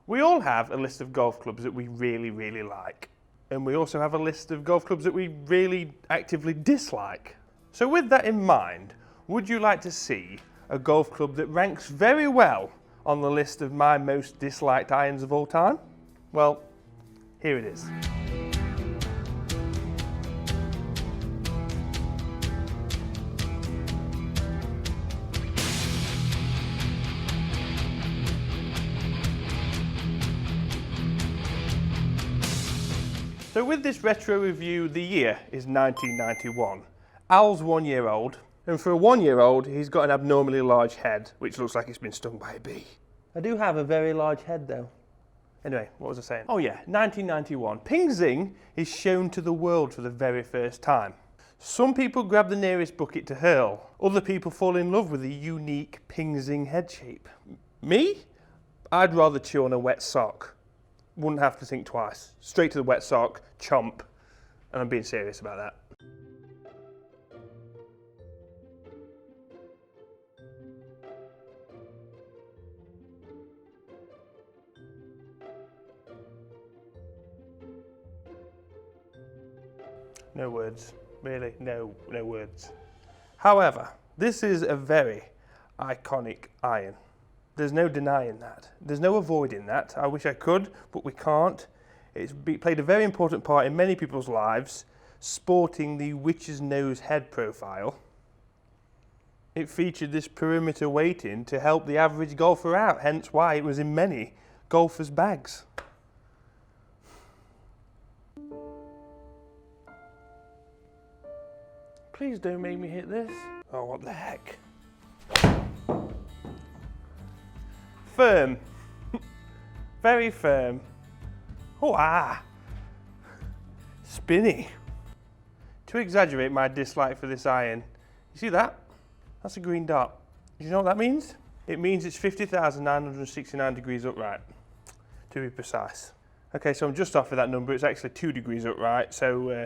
We all have a list of golf clubs that we really, really like. And we also have a list of golf clubs that we really actively dislike. So with that in mind, would you like to see a golf club that ranks very well on the list of my most disliked irons of all time? Well, here it is. So with this retro review, the year is 1991. Al's 1 year old, and for a 1 year old, he's got an abnormally large head, which looks like it's been stung by a bee. I do have a very large head though. Anyway, what was I saying? Oh yeah, 1991. Ping Zing is shown to the world for the very first time. Some people grab the nearest bucket to hurl. Other people fall in love with the unique Ping Zing head shape. Me? I'd rather chew on a wet sock. Wouldn't have to think twice. Straight to the wet sock, chomp, and I'm being serious about that. No words, really, no words. However, this is a very iconic iron. There's no denying that. There's no avoiding that. I wish I could, but we can't. It's played a very important part in many people's lives, sporting the witch's nose head profile. It featured this perimeter weighting to help the average golfer out, hence why it was in many golfers' bags. Please don't make me hit this. Oh, what the heck. Firm. Very firm. Oh, spinny. To exaggerate my dislike for this iron, you see that? That's a green dot. Do you know what that means? It means it's 50,969 degrees upright, to be precise. Okay, so I'm just off of that number. It's actually 2 degrees upright, so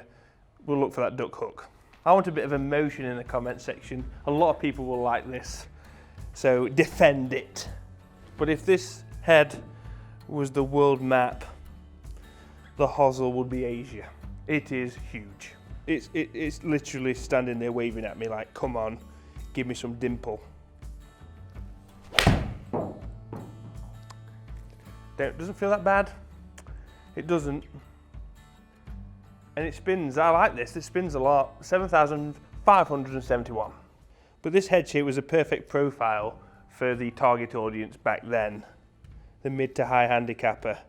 we'll look for that duck hook. I want a bit of emotion in the comment section. A lot of people will like this, so defend it. But if this head was the world map, the hosel would be Asia. It is huge. It's literally standing there waving at me like, come on, give me some dimple. Doesn't feel that bad. It doesn't. And it spins, I like this, it spins a lot, 7,571. But this head shape was a perfect profile for the target audience back then, the mid to high handicapper.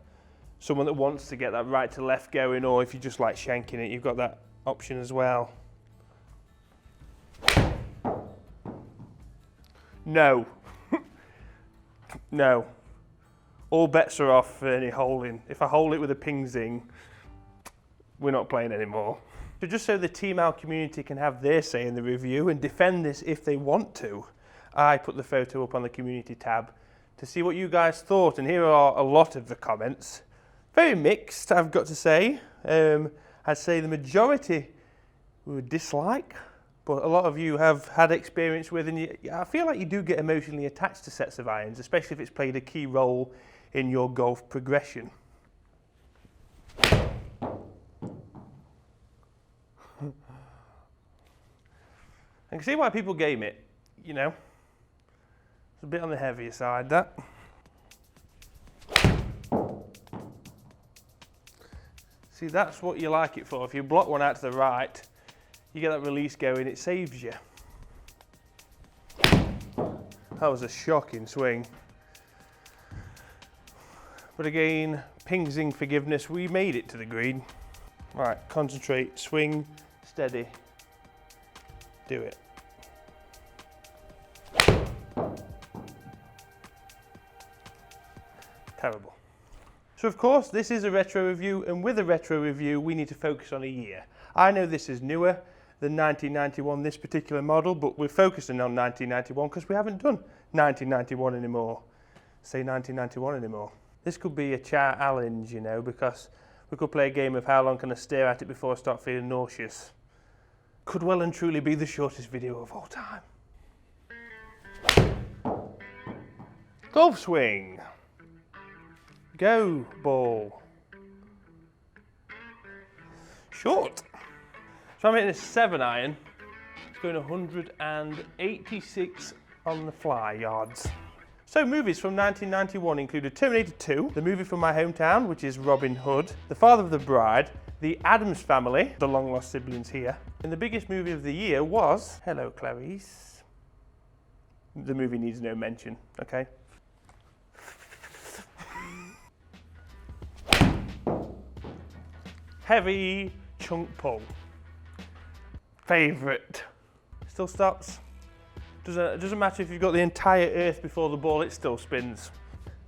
Someone that wants to get that right to left going, or if you just like shanking it, you've got that option as well. No. No. All bets are off for any holing. If I hole it with a Ping Zing, we're not playing anymore. So just so the TEAMAL community can have their say in the review and defend this if they want to, I put the photo up on the community tab to see what you guys thought, and here are a lot of the comments. Very mixed, I've got to say. I'd say the majority would dislike, but a lot of you have had experience with, and I feel like you do get emotionally attached to sets of irons, especially if it's played a key role in your golf progression. I can see why people game it, you know. It's a bit on the heavier side, that. See, that's what you like it for. If you block one out to the right, you get that release going, it saves you. That was a shocking swing. But again, Ping Zing forgiveness, we made it to the green. Right, concentrate, swing, steady, do it. Terrible. So of course, this is a retro review, and with a retro review, we need to focus on a year. I know this is newer than 1991, this particular model, but we're focusing on 1991 because we haven't done 1991 anymore. Say 1991 anymore. This could be a challenge, you know, because we could play a game of how long can I stare at it before I start feeling nauseous. Could well and truly be the shortest video of all time. Golf swing. Go, ball. Short. So I'm hitting a 7 iron. It's going 186 on the fly yards. So movies from 1991 included Terminator 2, the movie from my hometown, which is Robin Hood, The Father of the Bride, The Addams Family, the long lost siblings here. And the biggest movie of the year was Hello Clarice. The movie needs no mention, okay? Heavy chunk pull. Favourite. Still stops. Doesn't matter if you've got the entire earth before the ball, it still spins.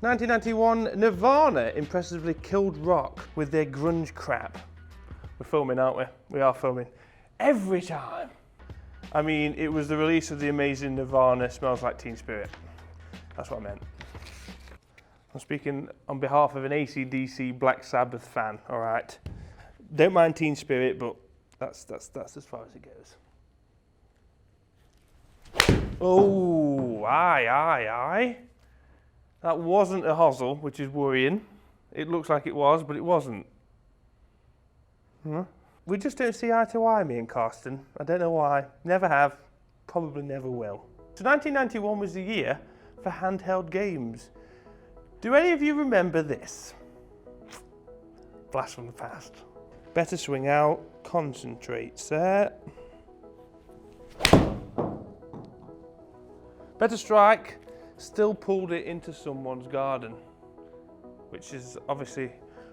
1991, Nirvana impressively killed rock with their grunge crap. We're filming, aren't we? We are filming. Every time. I mean, it was the release of the amazing Nirvana Smells Like Teen Spirit. That's what I meant. I'm speaking on behalf of an AC/DC Black Sabbath fan, all right? Don't mind Teen Spirit, but that's as far as it goes. Oh, aye. That wasn't a hosel, which is worrying. It looks like it was, but it wasn't. We just don't see eye to eye, me and Karsten. I don't know why. Never have. Probably never will. So 1991 was the year for handheld games. Do any of you remember this? Blast from the past. Better swing out, concentrate, set. Better strike, still pulled it into someone's garden, which is obviously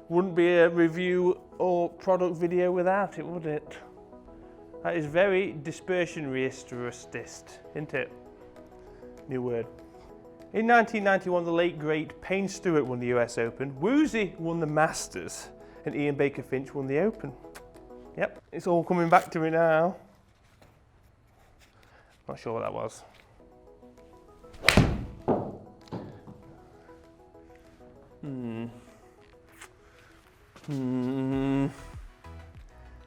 wouldn't be a review or product video without it, would it? That is very dispersion-restrist, isn't it? New word. In 1991, the late great Payne Stewart won the US Open, Woozy won the Masters, and Ian Baker Finch won the Open. Yep, it's all coming back to me now. Not sure what that was.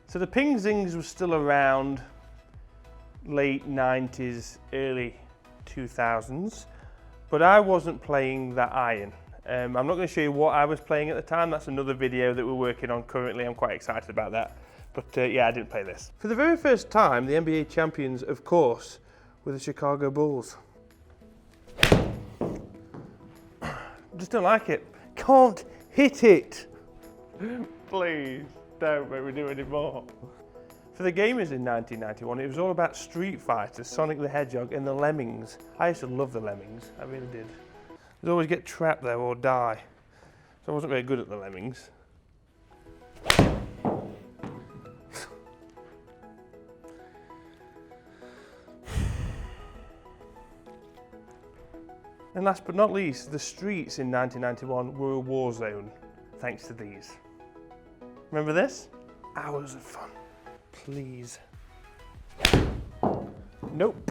So the Ping Zings was still around late 90s, early 2000s, but I wasn't playing that iron. I'm not going to show you what I was playing at the time. That's another video that we're working on currently. I'm quite excited about that. But yeah, I didn't play this. For the very first time, the NBA champions, of course, were the Chicago Bulls. Just don't like it. Can't hit it. Please, don't make me do any more. For the gamers in 1991, it was all about Street Fighter, Sonic the Hedgehog, and the Lemmings. I used to love the Lemmings, I really did. I'd always get trapped there or die. So I wasn't very good at the Lemmings. And last but not least, the streets in 1991 were a war zone, thanks to these. Remember this? Hours of fun. Please. Nope.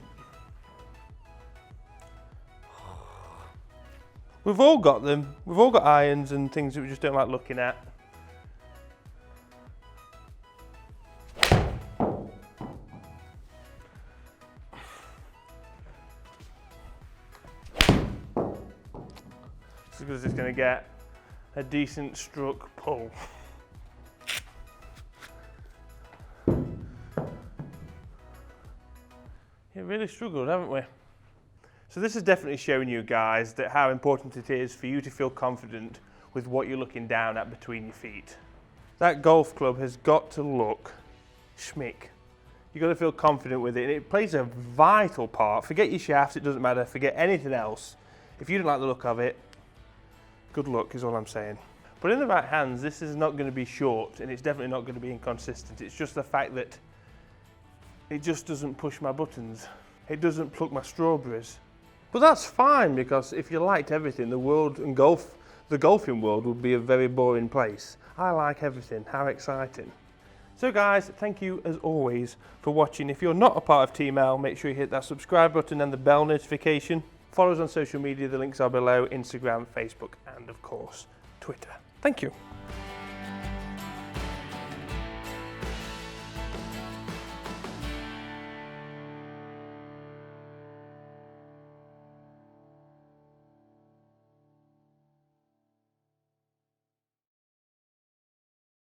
We've all got them. We've all got irons and things that we just don't like looking at. Just because it's going to get a decent struck pull. Yeah, really struggled, haven't we? So this is definitely showing you guys that how important it is for you to feel confident with what you're looking down at between your feet. That golf club has got to look schmick. You've got to feel confident with it, and it plays a vital part. Forget your shafts, it doesn't matter, forget anything else. If you don't like the look of it, good luck is all I'm saying. But in the right hands, this is not going to be short, and it's definitely not going to be inconsistent. It's just the fact that it just doesn't push my buttons. It doesn't pluck my strawberries. But that's fine, because if you liked everything, the world and the golfing world would be a very boring place. I like everything. How exciting. So guys, thank you as always for watching. If you're not a part of TEAMAL, make sure you hit that subscribe button and the bell notification. Follow us on social media, the links are below, Instagram, Facebook, and of course, Twitter. Thank you.